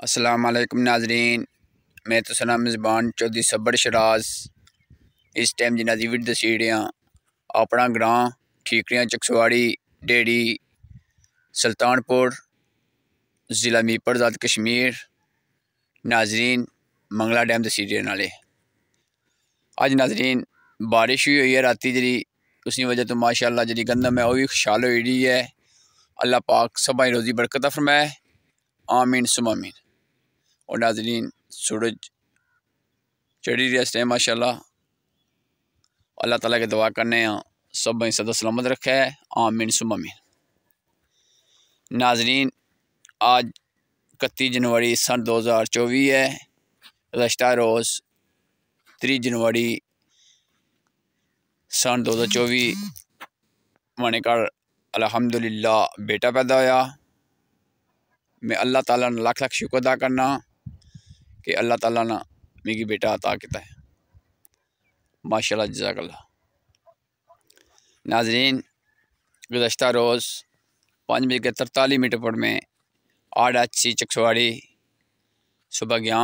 अस्सलाम वालेकुम नाजरीन, मैं तो सना मेज़बान चौधरी सब्बर शराज इस टाइम जिन्ना दी वीडियो दसी रहा अपना ग्रां ठीकरियां चकसवाड़ी डेड़ी सुल्तानपुर ज़िला मीरपुर आज़ाद कश्मीर। नाजरीन मंगला डैम दसी रहे नाले अज नाजरीन बारिश भी हुई है राती जी, उसी वजह तो माशाअल्लाह जी गंदम है वह भी खुशहाल हो रही है। अल्लाह पाक सबाई रोज़ी बरकत फरमाए, आमीन सुम आमीन। और नाजरीन सूरज चढ़ी रही है माशाअल्लाह, अल्लाह ताला के दुआ करने सब सदा सलामत रखे है, आमीन सुम आमीन। नाजरीन आज 31 जनवरी सन 2024 है, गुज़श्ता रोज़ 3 जनवरी सन 2024 माने घर अल्हम्दुलिल्लाह बेटा पैदा होया। मैं अल्लाह ताला ने लख लख शुक्र अदा करना कि अल्लाह ताला ने मिगी बेटा अता किया है, माशाअल्लाह जज़ाकल्लाह। नाजरीन गुज़श्ता रोज़ 5:43 पर में RHC चकसवाड़ी सुबह गया,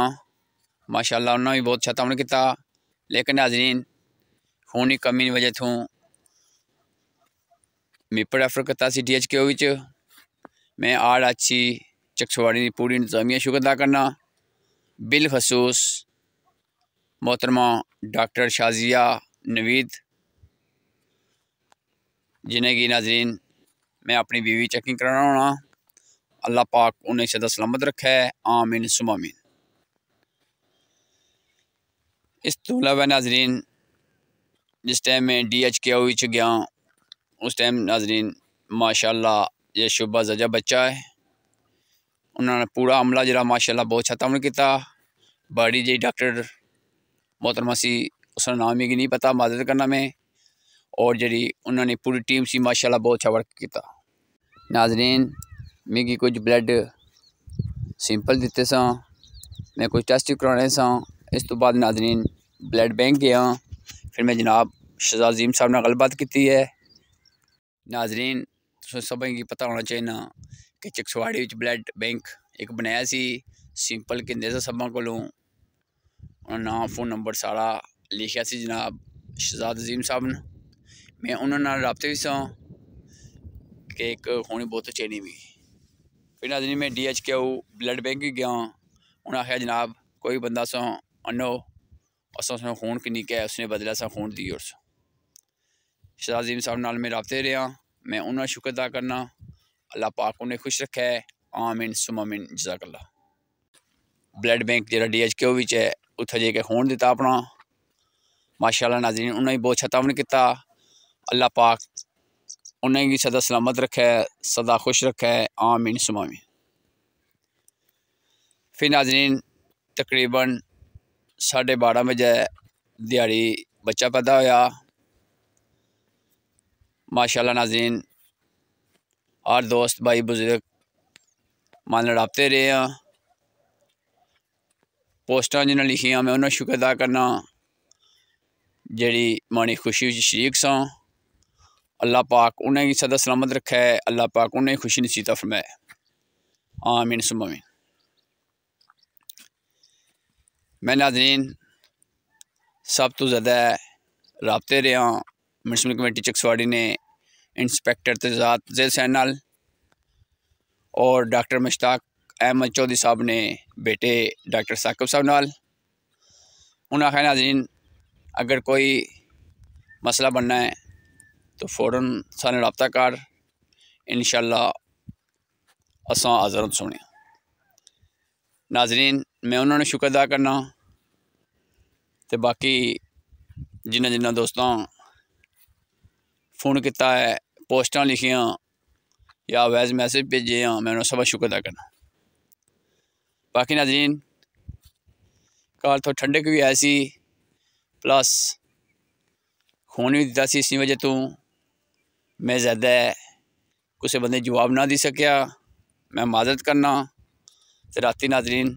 माशाअल्लाह उन्होंने भी बहुत अच्छा तमन किया, लेकिन नाजरीन खूनी कमी की वजह तो मीरपुर रेफर किया DHQ विच। मैं RHC चकसवाड़ी की पूरी इंतजामिया शुक्र अदा करना, बिलखसूस मोहतरमा डॉक्टर शाजिया नवीद जिन्हें कि नाजरीन मैं अपनी बीवी चेकिंग कराना होना। अल्लाह पाक उन्हें सदा सलामत रखे है, आमीन सुम आमीन। इस तो अलावा नाजरीन जिस टाइम मैं DHQ गया उस टाइम नाजरीन माशाअल्लाह ये शुबा जजा बच्चा है, उन्होंने पूरा अमला जरा माशाअल्लाह बहुत अच्छा तमन किया। बड़ी जी डॉक्टर मोहतरमा सी उसका नाम ही नहीं पता, मदद करना मैं, और जी उन्होंने पूरी टीम सी माशाअल्लाह बहुत अच्छा वर्क किया। नाजरीन मिगी कुछ ब्लड सिंपल दिते सा, मैं कुछ टेस्ट कराने सा। इस तो बाद नाजरीन ब्लड बैंक गया, फिर मैं जनाब शहजाद अजीम साहब ने गलबात की है। नाजरीन सब की पता होना चाहिए ना कि चकसवाड़ी ब्लड बैंक एक बनाया सी सिंपल कहते थे सबा को नाम फोन नंबर सारा लिखा सी जनाब शहजाद अजीम साहब ने। मैं उन्होंने रबते भी सा कि एक होनी बहुत चाहिए भी। फिर नाजरीन मैं DHQ ब्लड बैंक भी गया, उन्हें आख्या जनाब कोई बंदा सो अनो अस उसने खून किन्नी क्या उसने बदला सा खून दी। और शहजाद अजीम साहब नाल मैं रबते रहा, मैं उन्होंने शुक्र अदा करना, अल्लाह पाक उन्हें खुश रखे है, आमीन सुम आमीन जज़ाकल्लाह। ब्लड बैंक जो DHQ है उत्थे जाके खून दिता अपना, माशाअल्लाह नाज़रीन उन्हें बहुत अच्छा तमन किया। अल्लाह पाक उन्हें भी सदा सलामत रखे, सदा खुश रखे, आमीन सुम आमीन। फिर नाज़रीन तकरीबन 12:30 बजे दिहाड़ी बच्चा पैदा होया, माशाअल्लाह नाज़रीन हर दोस्त भाई बुजुर्ग मान लड़ाते रहे हैं। पोस्टा जिन्हें लिखियाँ मैं उन्हें शुक्र अदा करना जी मानी खुशी शरीक सा। अल्लाह पाक उन्हें भी सदा सलामत रखे, अल्लाह पाक उन्हें खुशी नसीब फरमाए, आमीन सुम आमीन। मैं नाज़रीन सब तो ज़्यादा रबते रहा म्यूनसिपल कमेटी चकसवाड़ी ने इंस्पैक्टर तेजाद जैल सैन नाल और डॉक्टर मुश्ताक अहमद चौधरी साहब ने बेटे डॉक्टर साकिब साहब नाल। उन्हें आखिया नाज़रीन अगर कोई मसला बनना है तो फ़ौरन सारे रबता कर, इंशाअल्लाह असा हाज़र सुने। नाज़रीन मैं उन्होंने शुक्र अदा करना, तो बाकी जिन्हें जिन्हें दोस्तों फ़ोन किया है, पोस्टा लिखियाँ या वैस मैसेज भेजे हैं, मैं उन्होंने सब शुक्र अदा करना। बाकी नाज़रीन घर तो ठंडक भी ऐसी प्लस खून भी दिता सी, इसी वजह तो मैं ज़्यादा किसी बंदे जवाब ना दी सकिया, मैं माजरत करना। तो राती नाज़रीन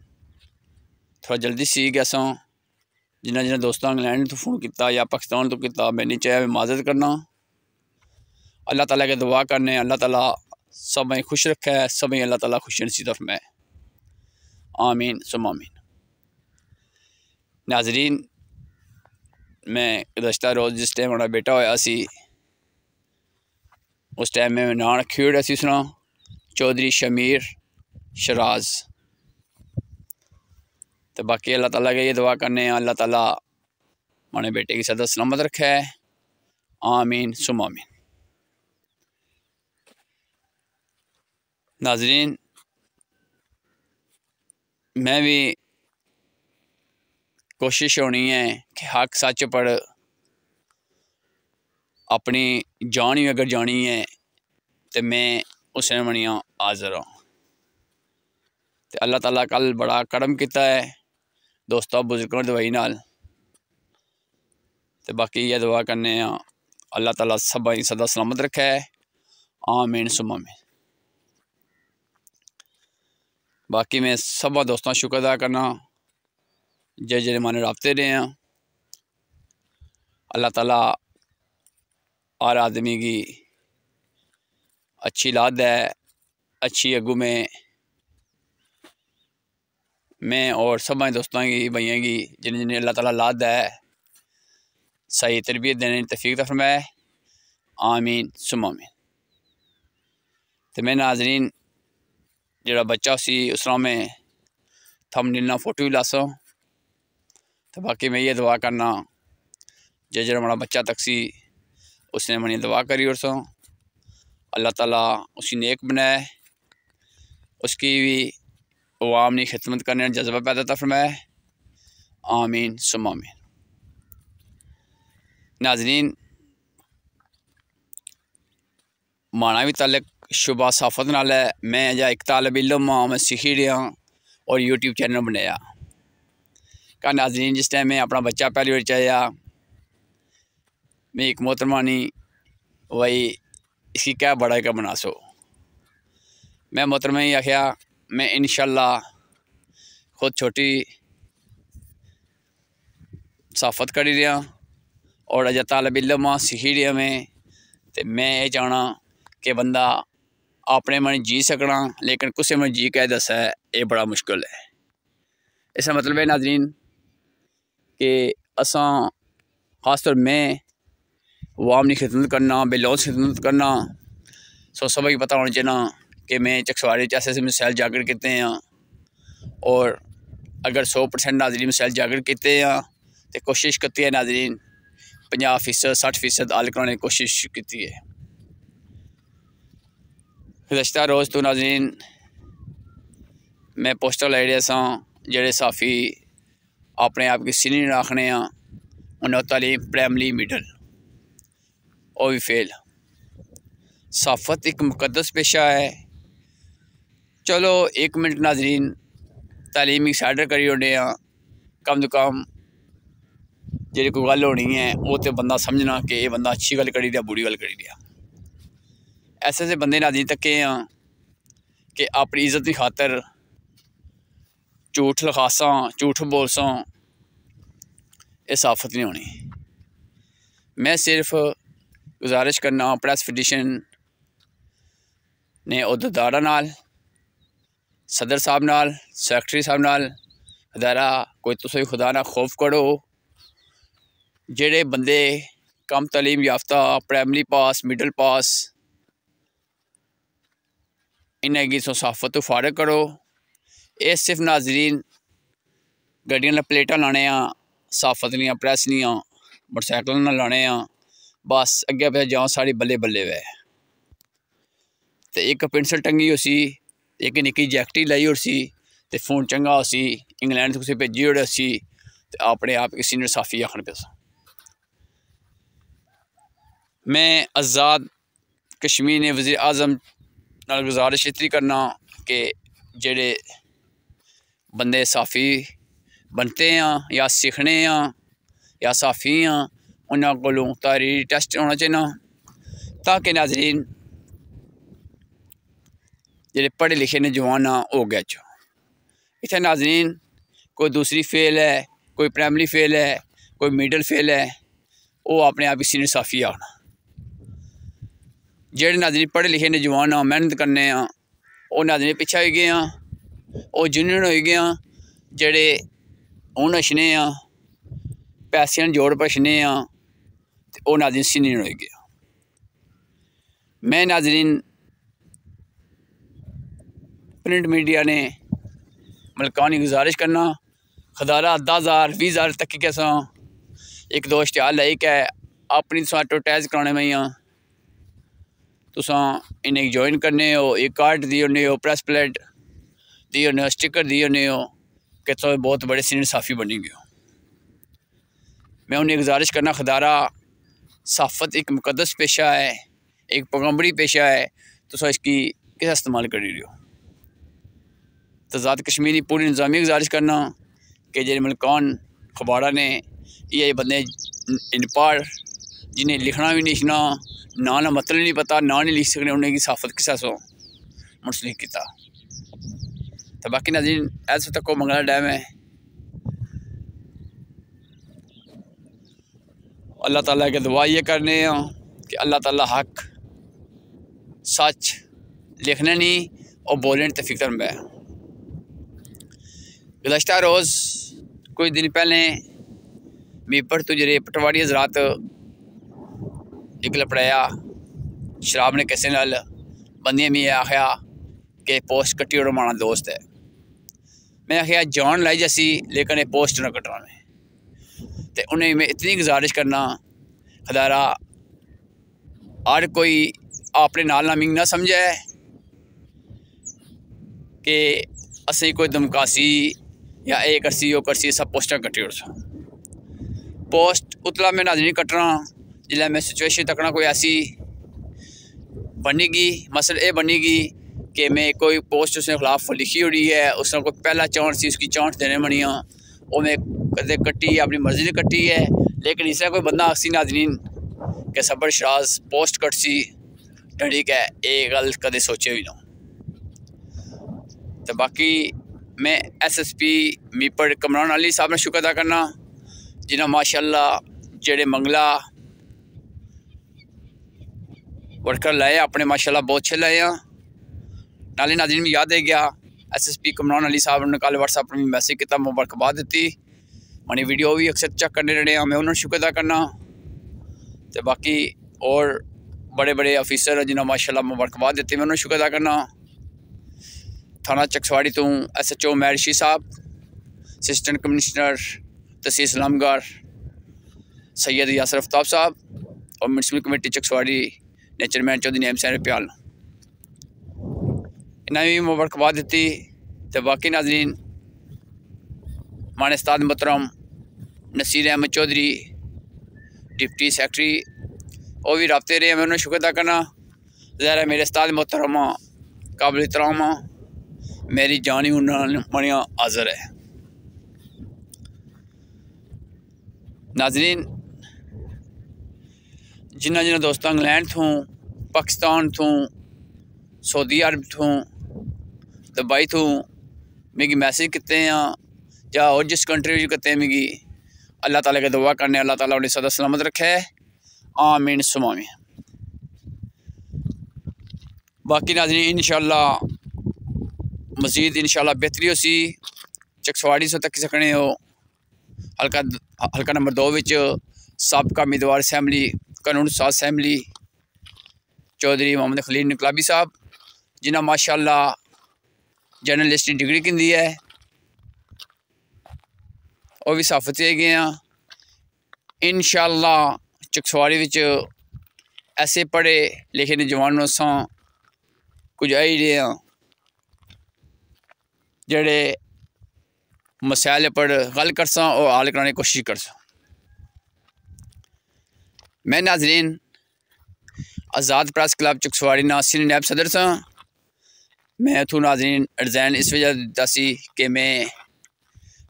थोड़ा जल्दी सी गया सा, जिन्हें जिन्हें दोस्तों इंग्लैंड तो फ़ोन किया या पाकिस्तान तो किया, मैं नहीं चाहे माजरत करना। अल्लाह ताला के दुआ करने, अल्लाह ताला सब खुश रखे, सब अल्लाह ताला खुश नसीब फरमाए, आमीन सुम आमीन। नाजरीन, मैं गुज़श्ता रोज़ जिस टाइम हमारा बेटा होया सी उस टाइम में नाम रखी ओड़ा सी उसना चौधरी शमीर शराज। तो बाकी अल्लाह ताला के ये दुआ करने अल्लाह ताला हमारे बेटे की सदा सलामत रखे। आमीन सुम आमीन। नाजरीन, मैं भी कोशिश होनी है कि हक सच पर अपनी जान ही अगर जानी है तो मैं उसने बनिया हाज़र हूँ। तो अल्लाह ताला कल बड़ा करम किया है दोस्तों बुजुर्गों की दवाई नाल। तो बाकी ये दुआ करने अल्लाह ताला सब सदा सलामत रखे। आमीन सुम आमीन। बाकी मैं सब दोस्तों शुक्र अदा करना जे माने राबते रहे हैं। अल्लाह ताला हर आदमी की अच्छी लाद है, अच्छी अगू में मैं और सब दोस्तों की भाइयों की जिन्हें जिन्हें अल्लाह ताला लाद है सही तरबियत देने की तौफीक अता फरमाए। आमीन सुम आमीन। तो मैं नाजरीन जरा बच्चा सी उसरा में थंबनेल फोटो भी लासा। तो बाकी मैं ये दुआ करना जे जरा हमारा बच्चा तक सी उसने मनी दुआ करी और सो अल्लाह ताला उसी नेक बनाए, उसकी भी अवाम की खिदमत करने का जज्बा पैदा अता फरमाए। आमीन सुम आमीन। नाजरीन, माना भी ताल्लुक शुबा साफत नाल है। मैं अजा एक तालब इलम हाँ, मैं सीखी रहा और यूट्यूब चैनल बनाया का। नाजरीन, जिस टाइम मैं अपना बच्चा पहली बार चाया मैं एक मोहतरमानी वही इसकी क्या बड़ा क्या बना सो। मैं मोहतरमा ही आख्या मैं इंशाअल्लाह खुद छोटी साफत करी रहा और अजा तालब इलम हाँ सीखी रहा मैं ये चाहना कि बंदा अपने मन जी सकना लेकिन कुछ मन जी कह दस है ये बड़ा मुश्किल है। इसका मतलब है नाजरीन कि असा खासतौर मैं अवाम की खिदमत करना बेलौस खिदमत करना सो सब की पता होना चाहिए कि मैं चकसवाड़ी ऐसे मिसाइल जागर किते हैं और अगर 100% नाजरीन मिसाइल जागर किते हैं तो कोशिश करती है नाजरीन 50% 60% हल कराने की कोशिश की है। गुज़श्ता रोज़ तो नाजरीन मैं पोस्टर लाई रहा सा जेड़े साफ़ी अपने आप की सीनियर आखने उन्हें तालीम प्राइमरी मिडल वो भी फेल। साफत एक मुकद्दस पेशा है। चलो 1 मिनट नाजरीन तालीमी साइडर करी ओड़े कम तो कम जी कोई गल होनी है वो तो बंदा समझना कि ये बंदा अच्छी गल करी दिया बुरी गल करी दिया। ऐसे बंदे नाजरीन तके हैं कि अपनी इज्जत की खातर झूठ लिखासा झूठ बोलसा ये साफत नहीं होनी। मैं सिर्फ गुजारिश करना प्रेस पिटीशन ने उहदेदारां नाल सदर साहब नाल सैकटरी साहब नाल अदारा कोई तुम खुदा ना खौफ करो जेड़े बंदे कम तालीम याफ्ता प्राइमरी पास मिडल पास इन्हें गी साफत तो फारग करो। ये सिर्फ नाजरीन गड्डियां प्लेटां लाने साफत नहीं प्रेस नहीं मोटरसाइकिल ना लाने बस अगे पे जाओ साड़ी बल्ले बल्ले वै। तो एक पेंसिल टंगी उसी एक निक्की जैकटी लाई उसी तो फोन चंगा उसी इंग्लैंड से कुछ भेजी ओड़े उसी तो अपने आप किसी ने साफी आखन पे। मैं आज़ाद कश्मीर ने वज़ीर आज़म नाल गुजारिश इतनी करना कि जेड़े बंदे साफ़ी बनते हैं या सीखने या साफ़ी उन्होंने कोलों तारीरी टेस्ट होना चाहिए ताकि नाजरीन जेड़े पढ़े लिखे नौजवान हो गए इतने नाजरीन कोई दूसरी फेल है कोई प्राइमरी फेल है कोई मिडल फेल है वो अपने आप सीनियर साफ़ी आना। जेड़े नाजरीन पढ़े लिखे नौजवान मेहनत करने वो नाजरीन पिछा हो गए वो यूनियन हो गए जेड़े हूँ नछने पैसे जोड़ पछने वो नाज़रीन सीनियर हो गया। मैं नाज़रीन प्रिंट मीडिया ने मलकानी गुजारिश करना खदारा 10,000 20,000 तक के एक दो इश्तिहार लाई के अपनी तुस एडवरटाइज कराने में तुस इन्हें ज्वाइन करने हो, एक कार्ड दी होने हो, प्रेस प्लेट दी होने हो, स्टिकर दी होने हो कि तुम बहुत बड़े सीनियर साफ़ी बनी गए हो। मैं उन्हें गुजारिश करना खदारा सहाफ़त एक मुकद्दस पेशा है, एक पैगंबरी पेशा है, तो इसकी किस इस्तेमाल कर रही हो। तज़ाद कश्मीरी पूरी निज़ामी गुजारिश करना कि जे मलकान खबारा ने ये बंदे इनपढ़ जिन्हें लिखना भी नहीं ना मतलब नहीं पता ना नहीं लिख सकने उन्हें सहाफ़त किस मुंसलिक किया। तो बाकी नाज़रीन ऐसे तक को मंगला डैम है। अल्लाह ताला के दुआ ये करने कि अल्लाह ताला हक सच लिखने नहीं और बोलने की फ़िक्र में। गुज़श्ता रोज़ कुछ दिन पहले मीपर तो जरे पटवारी हज़रात एक लपड़ाया शराब ने किसी नाल बंदियां में आख्या कि पोस्ट कट्टी और माना दोस्त है। मैं आख्या जान लाई जैसी लेकिन ये पोस्ट ना कटना में तो उन्हें मैं इतनी गुजारिश करना खदारा हर कोई अपने नाल नामिंग ना समझे कि असी कोई धमकासी या ये करसी वो करसी सब पोस्टर कट्टी उड़ पोस्ट उतला में नाज़रीन कटना जिला मैं सिचुएशन तकना कोई ऐसी बनेगी मसल ये बनेगी कि मैं कोई पोस्ट उसने खिलाफ लिखी हुई है, उसने कोई पहला चांस थी उसकी चांस देने बनिया वो मैं कदे कट्टी अपनी मर्जी ने कट्टी है। लेकिन इससे कोई बंदा आखसी नाज़रीन के सबर शराज पोस्ट कटसी ठीक है ये गल कदे सोचे भी ना। तो बाकी मैं SSP मीपर कमरान अली साहब ने शुक्र अदा करना जिन्हें माशाअल्लाह जेड़े मंगला वर्कर लाए अपने माशाअल्लाह बहुत अच्छे लाए नाले नाज़रीन में याद है गया SSP कमरान अली साहब ने कल व्हाट्सएप पर मैसेज किया मुबारकबाद दी मैंने वीडियो भी अक्सर चेक करने रहे मैं उन्होंने शुक्र अदा करना। तो बाकी और बड़े बड़े ऑफिसर जिन्हें माशाअल्लाह मुबारकबाद दी मैं उन्होंने शुक्र अदा करना। थाना चकसवाड़ी तो SHO मैरशी साहब, असिस्टेंट कमिश्नर तहसील इस्लामगढ़ सैयद यासर आफ्ताब साहब और म्यूनसिपल कमेटी चकसवाड़ी ने चेयरमैन चौधरी नेम सैन प्याल इन्हें भी मुबारकबाद दी। तो बाकी नाज़रीन माने उस्ताद मोहतरम नसीर अहमद चौधरी डिप्टी सेक्रेटरी वो भी रबते रहे मैं उन्हें शुक्र अदा करना। ज़ाहिर मेरे उस्ताद मोहतरम काबिल एहतराम मेरी जान ही उन्होंने मनिया हाज़र है। नाज़रीन जिन्हें दोस्तों इंग्लैंड थूँ पाकिस्तान थूँ सऊदी अरब थूँ दुबई थूँ मिगी मैसेज किते हैं या और जिस कंट्री करते हैं मिगी अल्लाह ताला के दुआ करने अल्लाह ताला उन्हें सदा सलामत रखे आमीन सुमामी। बाकी नाज़रीन इंशाअल्लाह मज़ीद इंशाअल्लाह बेहतरी हो सी चकसवाड़ी से तक सकने हो। हल्का नंबर 2 विच साबका उम्मीदवार असैम्बली कानून साज असैम्बली चौधरी मोहम्मद खलील इनकलाबी साहब जिन्हें माशाअल्लाह जर्नलिस्ट की डिग्री की है और भी सहाफ़त गए हैं। इंशाअल्लाह चकसवाड़ी विच ऐसे पढ़े लिखे नौजवानों से कुछ आई रहे हैं जेड़े मसाइल पर गल कर और हल कराने की कोशिश कर। मैं नाज़रीन आज़ाद प्रेस क्लब चकसवाड़ी ना सीनियर नायब सदर सा मैं इथों नाज़रीन रिज़ाइन इस वजह दिता सी कि मैं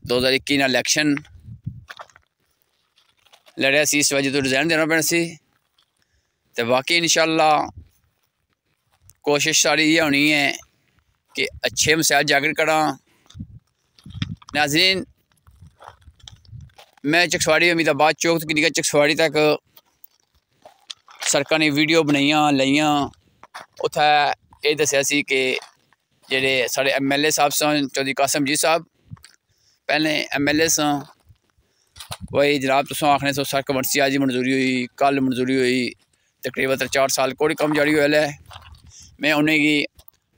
2021 इलैक्शन लड़िया सी इस वजह तो रिज़ाइन देना पैना सी। तो बाकी इंशाअल्लाह कोशिश सारी ये होनी है कि अच्छे मसाइल जागर करा। नाज़रीन मैं चकसवाड़ी अमीदाबाद चौक तो निकल चकसवाड़ी तक सड़कों ने वीडियो बनाइया लाइया उत्थे ये दसिया सी कि जेडे साढ़े MLA साहब सन चौधरी कासम जी साहब पहले MLA सन वही जनाब तुम आखने सो सड़क बनसी अज मंजूरी हुई कल मंजूरी हुई तकरीबन 4 साल कोई कम जारी होया है। मैं उन्हेंगी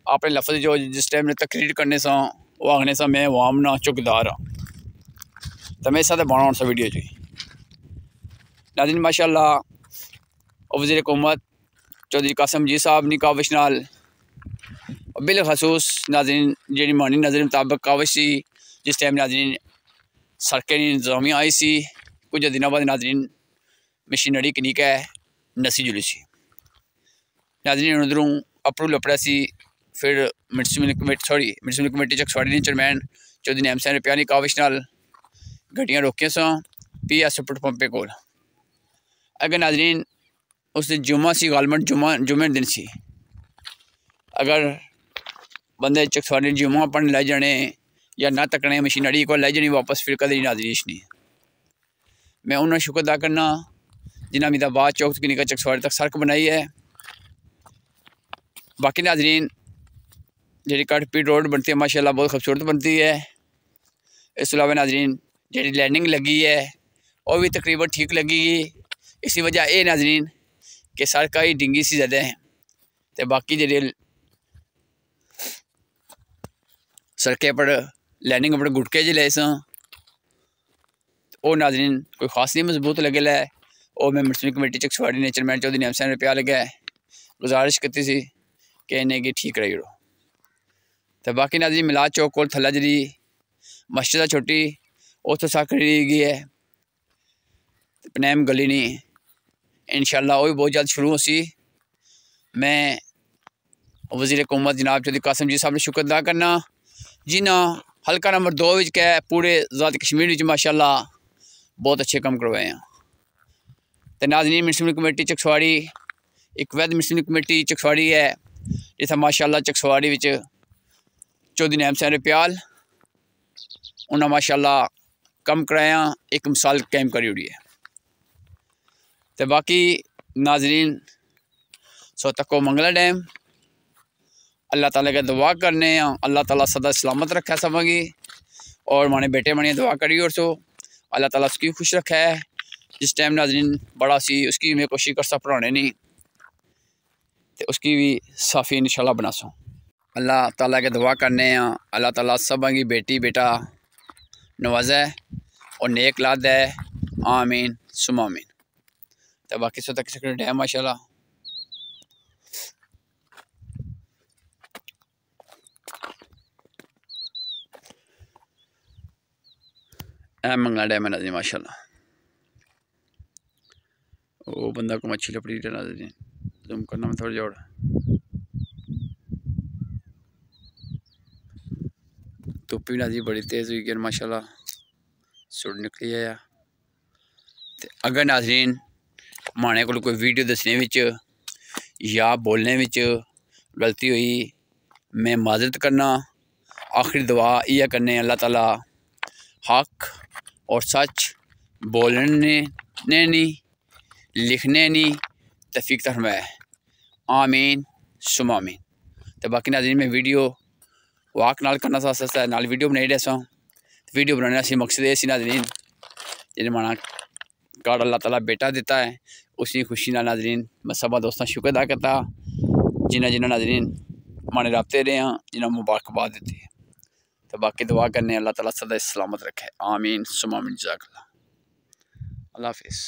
अपने लफ्ज़ जो जिस टाइम ने तकरीर करने सा वो आखने सा मैं वाम ना चौकीदार हाँ तो मैं साथ बना सा वीडियो जी नाज़रीन माशाअल्लाह वज़ीर हुकूमत चौधरी कासम जी साहब ने काविश नाल बिलखसूस नाज़रीन जी मानी नज़र मुताबिक काविश सी जिस टाइम नाज़रीन सड़कें इंतजामिया आई सी कुछ दिनों बाद नाज़रीन मशीनरी कनीक है नसी जुली सी नाज़रीन उधरों अप्रूवल अपड़ा सी फिर municipal committee Chakswari chairman Chaudhry Naeem Hussain रुपया की काविश नाल गड्डियां रोकियां सा PS पेट्रोल पंपे कोल अगर नाज़रीन उस दिन जुम्मा सी गालमन जुम्मे दिन सी अगर बंदे चकसवाड़ी जुम्मा पढ़ने लै जाने या ना तकने मशीनरी को लै जानी वापस फिर कदे नाज़रीन नहीं मैं उन्होंने शुक्र अदा करना जिन्हें अमीदाबाद चौक कनिका चकसवाड़ी तक सड़क बनाई है। बाकी नाज़रीन जी कटपीट रोड बनती है माशाल्लाह बहुत खूबसूरत बनती है। इस अलावा नाज़रीन जी लैंडिंग लगी है वह भी तकरीबन ठीक लगेगी। इसी वजह ये नाज़रीन कि सड़क ही डिंगी सी ज़्यादा है तो बाकी जी सड़कें पर लैंडिंग पर गुटके ज ले वो नाज़रीन कोई खास नहीं मजबूत लगे है। और मैं म्यूनसिपल कमेटी चकसवाड़ी ने चेयरमैन चौधरी नैम हुसैन रुपया लगे गुजारिश की सी कि इन्हें ठीक कराई ओड़ो। तो बाकी नाज़रीन मिलाद चौक को थल्ला जी मस्जिद है छोटी उतो सड़क गई है पनैम गली नहीं इंशाअल्लाह वो भी बहुत जल्द शुरू हो सी। मैं वज़ीर हुकूमत जनाब चौधरी कासम जी साहब ने शुक्र अदा करना जिन्हें हल्का नंबर 2 के पूरे आज़ाद कश्मीर माशाअल्लाह बहुत अच्छे काम करवाए हैं। तो नाज़रीन म्यूनसिपल कमेटी चकसवाड़ी एक वैध म्यूनसिपल कमेटी चकसवाड़ी है जिसे माशाअल्लाह चकसवाड़ी विच चौधरी नैम हुसैन रुपयाल उन्हें माशाअल्लाह कम कराया एक मिसाल कायम करी ओड़ी है। तो बाकी नाज़रीन सो तको मंगला डैम अल्लाह ताला के दुआ करने अल्लाह ताला सदा सलामत रखा सबकी और माने बेटे माने दुआ करी और सो अल्लाह ताला उसकी खुश रखा है। जिस टाइम नाज़रीन बड़ा सी उसकी मैं कोशिश कर सा पढ़ाने नहीं तो उसकी भी साफ़ी इंशाल्लाह बना सो अल्लाह ताला के दुआ करने अल्लाह ताला सबकी बेटी बेटा नवाजा है और नेक लाद है आमीन सुम आमीन। तो बाकी सो तक डैम माशाल्लाह मंगला डैम है नाज़रीन माशाल्लाह वो बंदा को मच्छी लपड़ी नाज़रीन जूम करना में थोड़ा जोड़ धुप्प भी नाज़रीन बड़ी तेज़ हुई गई माशाल्लाह सुट निकली है। तो अगर नाज़रीन माने को कोई वीडियो दसने विच या बोलने विच गलती हुई मैं माजरत करना आखिरी दुआ यह करने अल्लाह ताला हक और सच बोलने नहीं लिखने नहीं तौफीक फरमाए आमीन सुम आमीन। तो बाकी नाज़रीन मैं वीडियो वाक नाल करना सा नाल वीडियो बनाई रहा वीडियो बनाने से मकसद ये नाज़रीन जिन्हें माना कार्ड अल्लाह ताला बेटा देता है उसी खुशी ना नाज़रीन मैं सब दोस्तों शुक्र अदा करता जिन्हें नाज़रीन माने रबते रहे हैं जिन्हें मुबारकबाद देती है। तो बाकी दुआ करने अल्लाह ताला सदा सलामत रखे आमीन सुम आमीन जज़ाकल्लाह अल्लाह हाफिज़।